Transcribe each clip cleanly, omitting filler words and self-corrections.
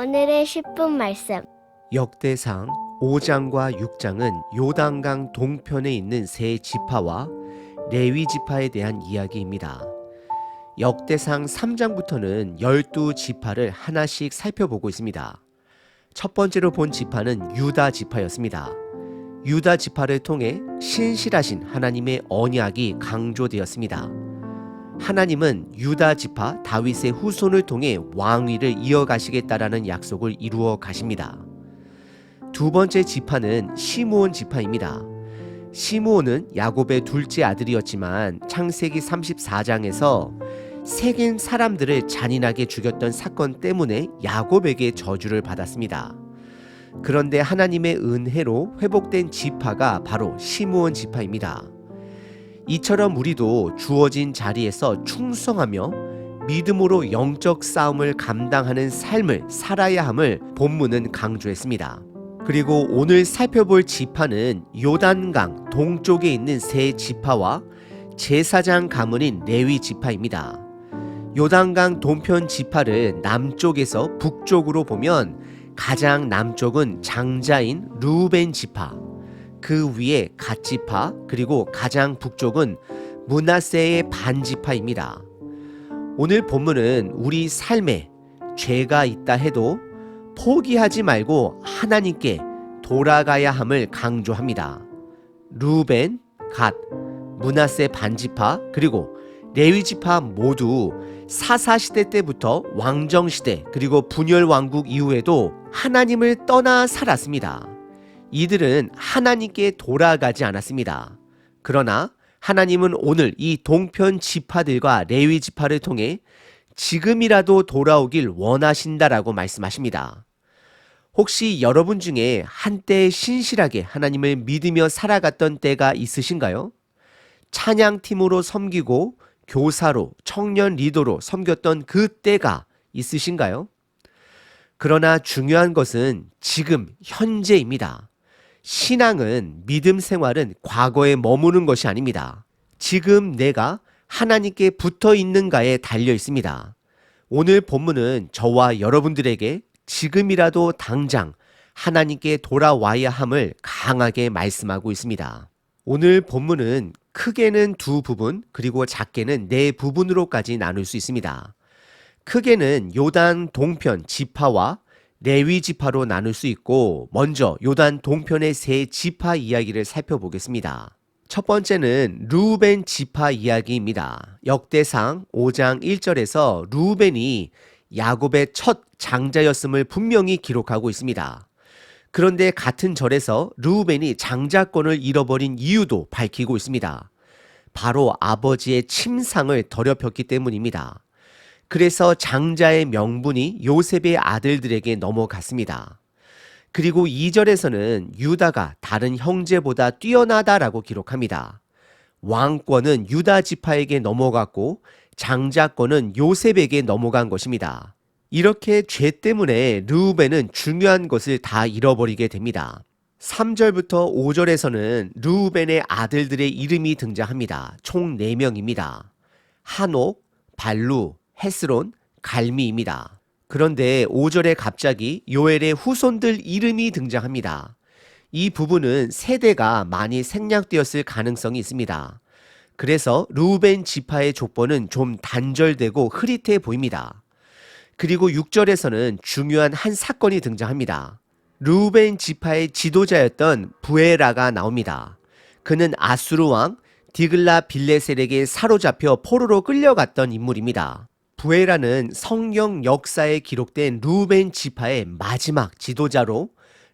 오늘의 10분 말씀. 역대상 5장과 6장은 요단강 동편에 있는 세 지파와 레위 지파에 대한 이야기입니다. 역대상 3장부터는 12지파를 하나씩 살펴보고 있습니다. 첫 번째로 본 지파는 유다 지파였습니다. 유다 지파를 통해 신실하신 하나님의 언약이 강조되었습니다. 하나님은 유다 지파 다윗의 후손을 통해 왕위를 이어가시겠다라는 약속을 이루어 가십니다. 두 번째 지파는 시므온 지파입니다. 시므온은 야곱의 둘째 아들이었지만 창세기 34장에서 세겜 사람들을 잔인하게 죽였던 사건 때문에 야곱에게 저주를 받았습니다. 그런데 하나님의 은혜로 회복된 지파가 바로 시므온 지파입니다. 이처럼 우리도 주어진 자리에서 충성하며 믿음으로 영적 싸움을 감당하는 삶을 살아야 함을 본문은 강조했습니다. 그리고 오늘 살펴볼 지파는 요단강 동쪽에 있는 세 지파와 제사장 가문인 레위 지파입니다. 요단강 동편 지파를 남쪽에서 북쪽으로 보면 가장 남쪽은 장자인 르우벤 지파, 그 위에 갓 지파, 그리고 가장 북쪽은 므낫세의 반 지파입니다. 오늘 본문은 우리 삶에 죄가 있다 해도 포기하지 말고 하나님께 돌아가야 함을 강조합니다. 르우벤, 갓, 므낫세 반지파 그리고 레위 지파 모두 사사시대 때부터 왕정시대 그리고 분열왕국 이후에도 하나님을 떠나 살았습니다. 이들은 하나님께 돌아가지 않았습니다. 그러나 하나님은 오늘 이 동편 지파들과 레위 지파를 통해 지금이라도 돌아오길 원하신다라고 말씀하십니다. 혹시 여러분 중에 한때 신실하게 하나님을 믿으며 살아갔던 때가 있으신가요? 찬양팀으로 섬기고 교사로, 청년 리더로 섬겼던 그 때가 있으신가요? 그러나 중요한 것은 지금 현재입니다. 신앙은, 믿음 생활은 과거에 머무는 것이 아닙니다. 지금 내가 하나님께 붙어 있는가에 달려 있습니다. 오늘 본문은 저와 여러분들에게 지금이라도 당장 하나님께 돌아와야 함을 강하게 말씀하고 있습니다. 오늘 본문은 크게는 두 부분 그리고 작게는 네 부분으로까지 나눌 수 있습니다. 크게는 요단 동편 지파와 레위 지파로 나눌 수 있고, 먼저 요단 동편의 세 지파 이야기를 살펴보겠습니다. 첫 번째는 르우벤 지파 이야기입니다. 역대상 5장 1절에서 르우벤이 야곱의 첫 장자였음을 분명히 기록하고 있습니다. 그런데 같은 절에서 르우벤이 장자권을 잃어버린 이유도 밝히고 있습니다. 바로 아버지의 침상을 더럽혔기 때문입니다. 그래서 장자의 명분이 요셉의 아들들에게 넘어갔습니다. 그리고 2절에서는 유다가 다른 형제보다 뛰어나다라고 기록합니다. 왕권은 유다 지파에게 넘어갔고 장자권은 요셉에게 넘어간 것입니다. 이렇게 죄 때문에 르우벤은 중요한 것을 다 잃어버리게 됩니다. 3절부터 5절에서는 르우벤의 아들들의 이름이 등장합니다. 총 4명입니다. 한옥, 발루, 헤스론, 갈미입니다. 그런데 5절에 갑자기 요엘의 후손들 이름이 등장합니다. 이 부분은 세대가 많이 생략되었을 가능성이 있습니다. 그래서 르우벤 지파의 족보는 좀 단절되고 흐릿해 보입니다. 그리고 6절에서는 중요한 한 사건이 등장합니다. 르우벤 지파의 지도자였던 부에라가 나옵니다. 그는 아수르 왕 디글라 빌레셀에게 사로잡혀 포로로 끌려갔던 인물입니다. 부에라는 성경 역사에 기록된 르우벤 지파의 마지막 지도자로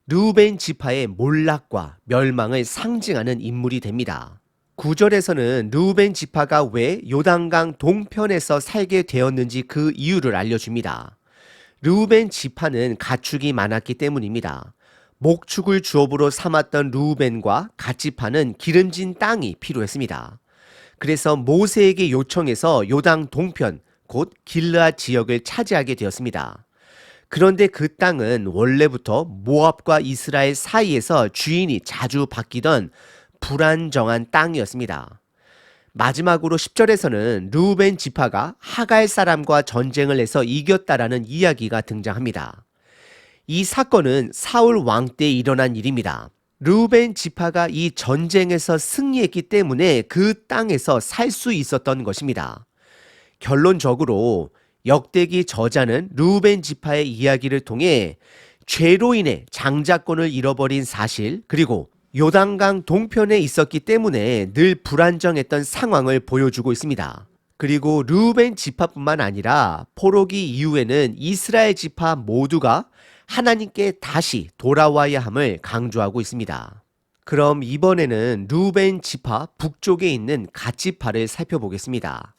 르우벤 지파의 몰락과 멸망을 상징하는 인물이 됩니다. 9절에서는 르우벤 지파가 왜 요단강 동편에서 살게 되었는지 그 이유를 알려줍니다. 르우벤 지파는 가축이 많았기 때문입니다. 목축을 주업으로 삼았던 르우벤과 갓 지파는 기름진 땅이 필요했습니다. 그래서 모세에게 요청해서 요단 동편, 곧 길르앗 지역을 차지하게 되었습니다. 그런데 그 땅은 원래부터 모압과 이스라엘 사이에서 주인이 자주 바뀌던 불안정한 땅이었습니다. 마지막으로 10절에서는 르우벤 지파가 하갈 사람과 전쟁을 해서 이겼다라는 이야기가 등장합니다. 이 사건은 사울 왕 때 일어난 일입니다. 르우벤 지파가 이 전쟁에서 승리했기 때문에 그 땅에서 살 수 있었던 것입니다. 결론적으로 역대기 저자는 르우벤 지파의 이야기를 통해 죄로 인해 장자권을 잃어버린 사실, 그리고 요단강 동편에 있었기 때문에 늘 불안정했던 상황을 보여주고 있습니다. 그리고 르우벤 지파뿐만 아니라 포로기 이후에는 이스라엘 지파 모두가 하나님께 다시 돌아와야 함을 강조하고 있습니다. 그럼 이번에는 르우벤 지파 북쪽에 있는 갓 지파를 살펴보겠습니다.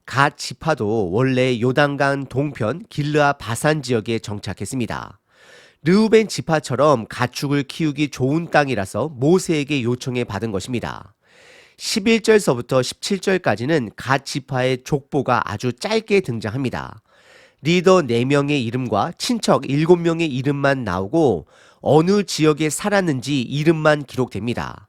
갓 지파도 원래 요단강 동편 길르아 바산 지역에 정착했습니다. 르우벤 지파처럼 가축을 키우기 좋은 땅이라서 모세에게 요청해 받은 것입니다. 11절서부터 17절까지는 갓 지파의 족보가 아주 짧게 등장합니다. 리더 4명의 이름과 친척 7명의 이름만 나오고 어느 지역에 살았는지 이름만 기록됩니다.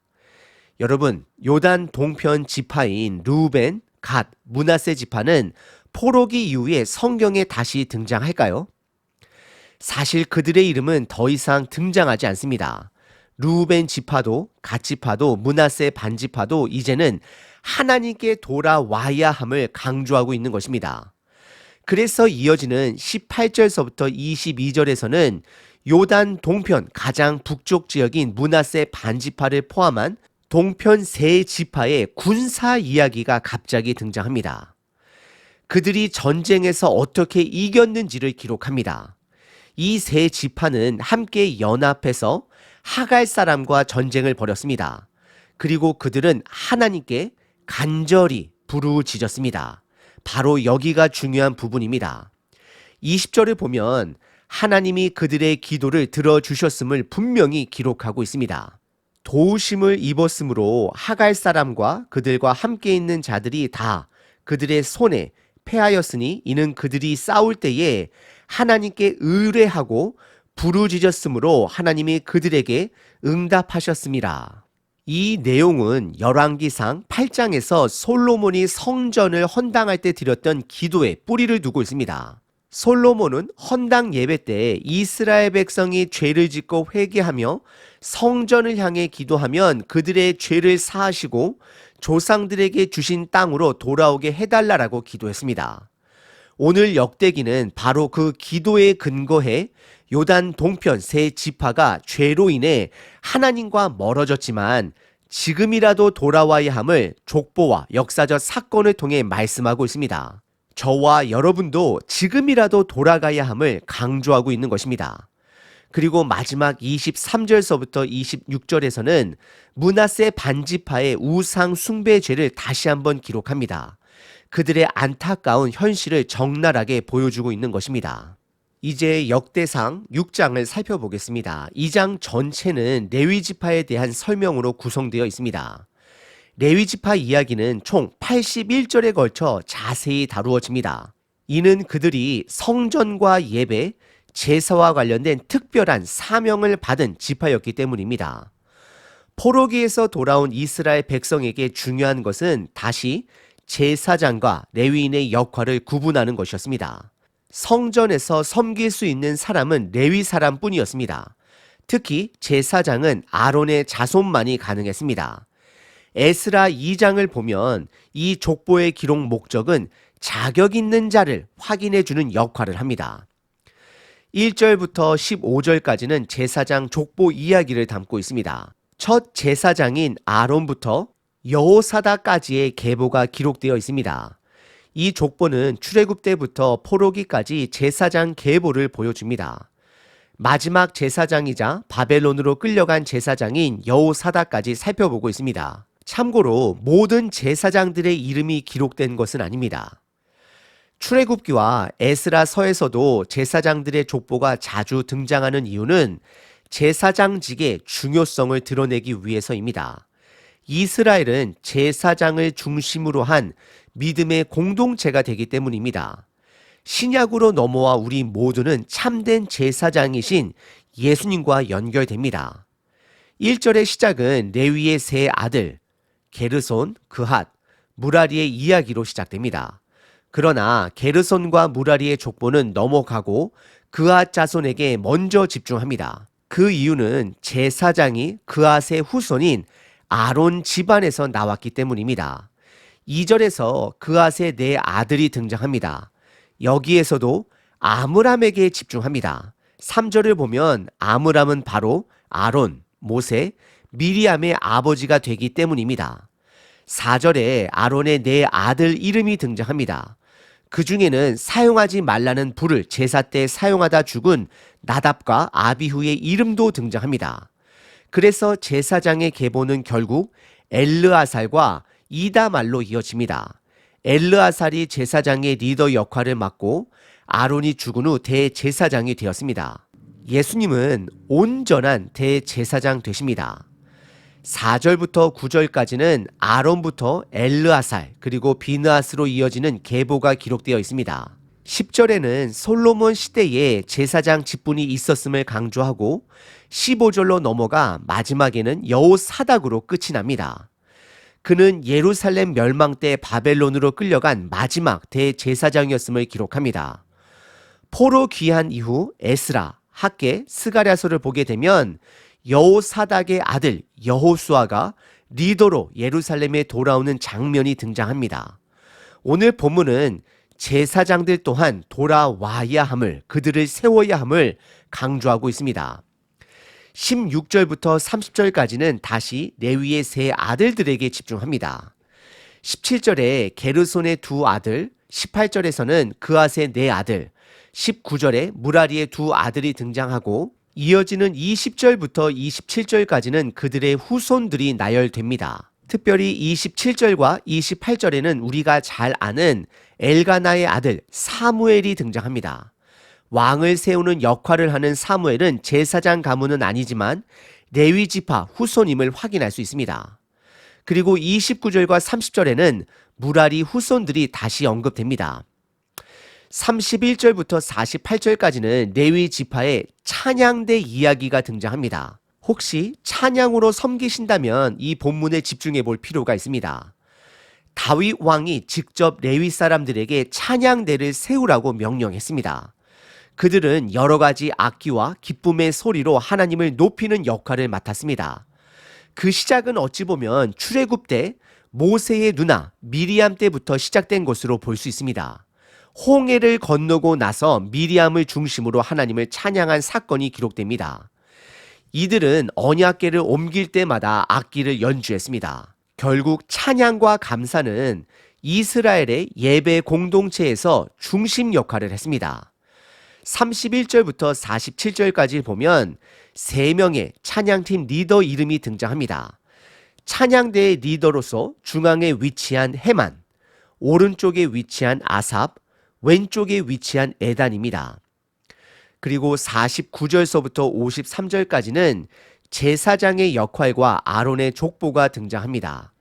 여러분, 요단 동편 지파인 르우벤, 갓, 므낫세 지파는 포로기 이후에 성경에 다시 등장할까요? 사실 그들의 이름은 더 이상 등장하지 않습니다. 르우벤 지파도, 갓 지파도, 므낫세 반 지파도 이제는 하나님께 돌아와야 함을 강조하고 있는 것입니다. 그래서 이어지는 18절서부터 22절에서는 요단 동편 가장 북쪽 지역인 므낫세 반 지파를 포함한 동편 세 지파의 군사 이야기가 갑자기 등장합니다. 그들이 전쟁에서 어떻게 이겼는지를 기록합니다. 이 세 지파는 함께 연합해서 하갈 사람과 전쟁을 벌였습니다. 그리고 그들은 하나님께 간절히 부르짖었습니다. 바로 여기가 중요한 부분입니다. 20절을 보면 하나님이 그들의 기도를 들어주셨음을 분명히 기록하고 있습니다. 도우심을 입었으므로 하갈 사람과 그들과 함께 있는 자들이 다 그들의 손에 패하였으니 이는 그들이 싸울 때에 하나님께 의뢰하고 부르짖었으므로 하나님이 그들에게 응답하셨습니다. 이 내용은 열왕기상 8장에서 솔로몬이 성전을 헌당할 때 드렸던 기도에 뿌리를 두고 있습니다. 솔로몬은 헌당 예배 때 이스라엘 백성이 죄를 짓고 회개하며 성전을 향해 기도하면 그들의 죄를 사하시고 조상들에게 주신 땅으로 돌아오게 해달라라고 기도했습니다. 오늘 역대기는 바로 그 기도에 근거해 요단 동편 세 지파가 죄로 인해 하나님과 멀어졌지만 지금이라도 돌아와야 함을 족보와 역사적 사건을 통해 말씀하고 있습니다. 저와 여러분도 지금이라도 돌아가야 함을 강조하고 있는 것입니다. 그리고 마지막 23절서부터 26절에서는 므낫세 반지파의 우상 숭배죄를 다시 한번 기록합니다. 그들의 안타까운 현실을 적나라하게 보여주고 있는 것입니다. 이제 역대상 6장을 살펴보겠습니다. 이 장 전체는 레위지파에 대한 설명으로 구성되어 있습니다. 레위지파 이야기는 총 81절에 걸쳐 자세히 다루어집니다. 이는 그들이 성전과 예배, 제사와 관련된 특별한 사명을 받은 지파였기 때문입니다. 포로기에서 돌아온 이스라엘 백성에게 중요한 것은 다시 제사장과 레위인의 역할을 구분하는 것이었습니다. 성전에서 섬길 수 있는 사람은 레위 사람뿐이었습니다. 특히 제사장은 아론의 자손만이 가능했습니다. 에스라 2장을 보면 이 족보의 기록 목적은 자격 있는 자를 확인해 주는 역할을 합니다. 1절부터 15절까지는 제사장 족보 이야기를 담고 있습니다. 첫 제사장인 아론부터 여호사다까지의 계보가 기록되어 있습니다. 이 족보는 출애굽 때부터 포로기까지 제사장 계보를 보여줍니다. 마지막 제사장이자 바벨론으로 끌려간 제사장인 여호사다까지 살펴보고 있습니다. 참고로 모든 제사장들의 이름이 기록된 것은 아닙니다. 출애굽기와 에스라서에서도 제사장들의 족보가 자주 등장하는 이유는 제사장직의 중요성을 드러내기 위해서입니다. 이스라엘은 제사장을 중심으로 한 믿음의 공동체가 되기 때문입니다. 신약으로 넘어와 우리 모두는 참된 제사장이신 예수님과 연결됩니다. 1절의 시작은 레위의 세 아들 게르손, 그핫, 무라리의 이야기로 시작됩니다. 그러나 게르손과 무라리의 족보는 넘어가고 그앗 자손에게 먼저 집중합니다. 그 이유는 제사장이 그앗의 후손인 아론 집안에서 나왔기 때문입니다. 2절에서 그앗의 네 아들이 등장합니다. 여기에서도 아므람에게 집중합니다. 3절을 보면 아므람은 바로 아론, 모세, 미리암의 아버지가 되기 때문입니다. 4절에 아론의 네 아들 이름이 등장합니다. 그 중에는 사용하지 말라는 불을 제사 때 사용하다 죽은 나답과 아비후의 이름도 등장합니다. 그래서 제사장의 계보는 결국 엘르아살과 이다말로 이어집니다. 엘르아살이 제사장의 리더 역할을 맡고 아론이 죽은 후 대제사장이 되었습니다. 예수님은 온전한 대제사장 되십니다. 4절부터 9절까지는 아론부터 엘르아살 그리고 비느하스로 이어지는 계보가 기록되어 있습니다. 10절에는 솔로몬 시대에 제사장 직분이 있었음을 강조하고 15절로 넘어가 마지막에는 여호사닥으로 끝이 납니다. 그는 예루살렘 멸망 때 바벨론으로 끌려간 마지막 대제사장이었음을 기록합니다. 포로 귀환 이후 에스라, 학개, 스가랴서를 보게 되면 여호사닥의 아들 여호수아가 리더로 예루살렘에 돌아오는 장면이 등장합니다. 오늘 본문은 제사장들 또한 돌아와야 함을, 그들을 세워야 함을 강조하고 있습니다. 16절부터 30절까지는 다시 레위의 세 아들들에게 집중합니다. 17절에 게르손의 두 아들, 18절에서는 그앗의 네 아들, 19절에 무라리의 두 아들이 등장하고 이어지는 20절부터 27절까지는 그들의 후손들이 나열됩니다. 특별히 27절과 28절에는 우리가 잘 아는 엘가나의 아들 사무엘이 등장합니다. 왕을 세우는 역할을 하는 사무엘은 제사장 가문은 아니지만 레위 지파 후손임을 확인할 수 있습니다. 그리고 29절과 30절에는 무라리 후손들이 다시 언급됩니다. 31절부터 48절까지는 레위 지파의 찬양대 이야기가 등장합니다. 혹시 찬양으로 섬기신다면 이 본문에 집중해 볼 필요가 있습니다. 다윗 왕이 직접 레위 사람들에게 찬양대를 세우라고 명령했습니다. 그들은 여러 가지 악기와 기쁨의 소리로 하나님을 높이는 역할을 맡았습니다. 그 시작은 어찌 보면 출애굽 때 모세의 누나 미리암 때부터 시작된 것으로 볼 수 있습니다. 홍해를 건너고 나서 미리암을 중심으로 하나님을 찬양한 사건이 기록됩니다. 이들은 언약궤를 옮길 때마다 악기를 연주했습니다. 결국 찬양과 감사는 이스라엘의 예배 공동체에서 중심 역할을 했습니다. 31절부터 47절까지 보면 3명의 찬양팀 리더 이름이 등장합니다. 찬양대의 리더로서 중앙에 위치한 헤만, 오른쪽에 위치한 아삽, 왼쪽에 위치한 에단입니다. 그리고 49절서부터 53절까지는 제사장의 역할과 아론의 족보가 등장합니다.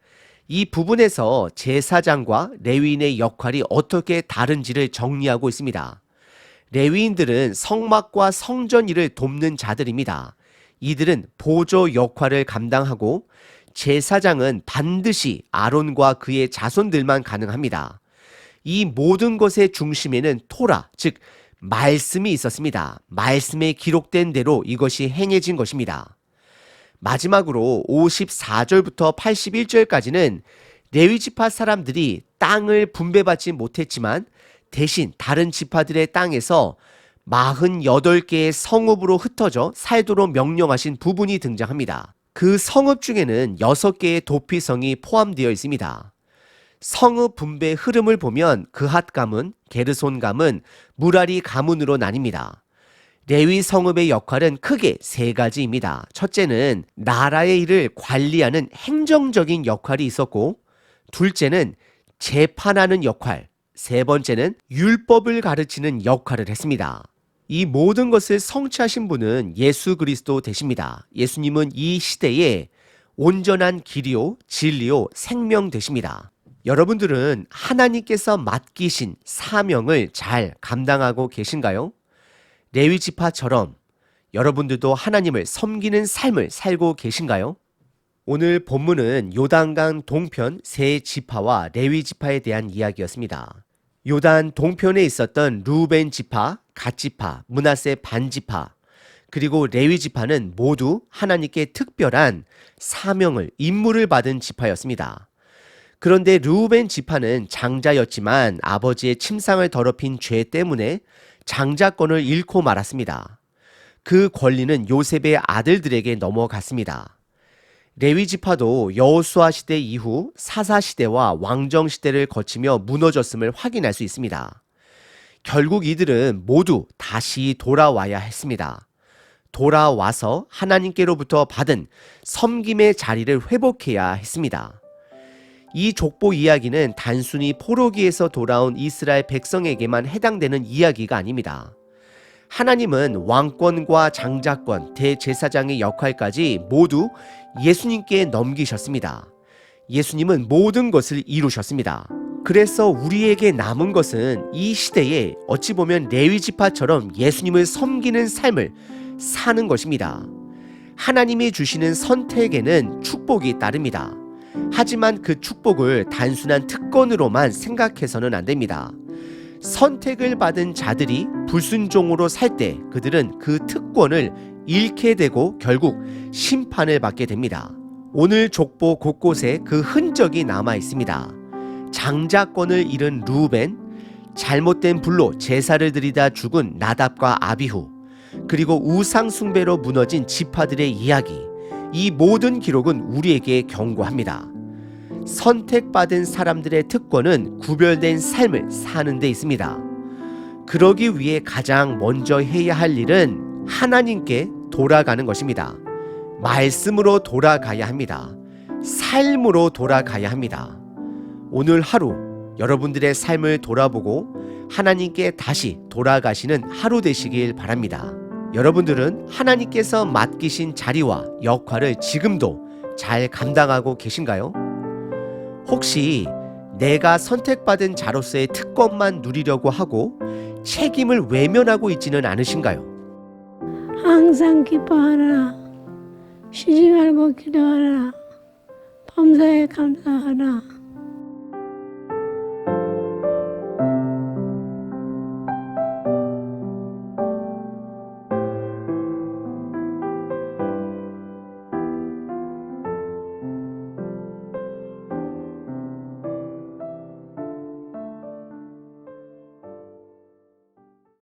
이 부분에서 제사장과 레위인의 역할이 어떻게 다른지를 정리하고 있습니다. 레위인들은 성막과 성전 일을 돕는 자들입니다. 이들은 보조 역할을 감당하고 제사장은 반드시 아론과 그의 자손들만 가능합니다. 이 모든 것의 중심에는 토라, 즉 말씀이 있었습니다. 말씀에 기록된 대로 이것이 행해진 것입니다. 마지막으로 54절부터 81절까지는 레위 지파 사람들이 땅을 분배받지 못했지만 대신 다른 지파들의 땅에서 48개의 성읍으로 흩어져 살도록 명령하신 부분이 등장합니다. 그 성읍 중에는 6개의 도피성이 포함되어 있습니다. 성읍 분배 흐름을 보면 그핫 가문, 게르손 가문, 무라리 가문으로 나뉩니다. 레위 성읍의 역할은 크게 3가지입니다. 첫째는 나라의 일을 관리하는 행정적인 역할이 있었고, 둘째는 재판하는 역할, 세 번째는 율법을 가르치는 역할을 했습니다. 이 모든 것을 성취하신 분은 예수 그리스도 되십니다. 예수님은 이 시대에 온전한 길이요, 진리요, 생명 되십니다. 여러분들은 하나님께서 맡기신 사명을 잘 감당하고 계신가요? 레위 지파처럼 여러분들도 하나님을 섬기는 삶을 살고 계신가요? 오늘 본문은 요단강 동편 세 지파와 레위 지파에 대한 이야기였습니다. 요단 동편에 있었던 루벤 지파, 갓지파, 므낫세 반지파, 그리고 레위 지파는 모두 하나님께 특별한 사명을, 임무를 받은 지파였습니다. 그런데 르우벤 지파는 장자였지만 아버지의 침상을 더럽힌 죄 때문에 장자권을 잃고 말았습니다. 그 권리는 요셉의 아들들에게 넘어갔습니다. 레위 지파도 여호수아 시대 이후 사사 시대와 왕정 시대를 거치며 무너졌음을 확인할 수 있습니다. 결국 이들은 모두 다시 돌아와야 했습니다. 돌아와서 하나님께로부터 받은 섬김의 자리를 회복해야 했습니다. 이 족보 이야기는 단순히 포로기에서 돌아온 이스라엘 백성에게만 해당되는 이야기가 아닙니다. 하나님은 왕권과 장자권, 대제사장의 역할까지 모두 예수님께 넘기셨습니다. 예수님은 모든 것을 이루셨습니다. 그래서 우리에게 남은 것은 이 시대에 어찌 보면 레위 지파처럼 예수님을 섬기는 삶을 사는 것입니다. 하나님이 주시는 선택에는 축복이 따릅니다. 하지만 그 축복을 단순한 특권으로만 생각해서는 안 됩니다. 선택을 받은 자들이 불순종으로 살 때 그들은 그 특권을 잃게 되고 결국 심판을 받게 됩니다. 오늘 족보 곳곳에 그 흔적이 남아 있습니다. 장자권을 잃은 르우벤, 잘못된 불로 제사를 드리다 죽은 나답과 아비후, 그리고 우상 숭배로 무너진 지파들의 이야기, 이 모든 기록은 우리에게 경고합니다. 선택받은 사람들의 특권은 구별된 삶을 사는 데 있습니다. 그러기 위해 가장 먼저 해야 할 일은 하나님께 돌아가는 것입니다. 말씀으로 돌아가야 합니다. 삶으로 돌아가야 합니다. 오늘 하루 여러분들의 삶을 돌아보고 하나님께 다시 돌아가시는 하루 되시길 바랍니다. 여러분들은 하나님께서 맡기신 자리와 역할을 지금도 잘 감당하고 계신가요? 혹시 내가 선택받은 자로서의 특권만 누리려고 하고 책임을 외면하고 있지는 않으신가요? 항상 기뻐하라. 쉬지 말고 기도하라. 범사에 감사하라.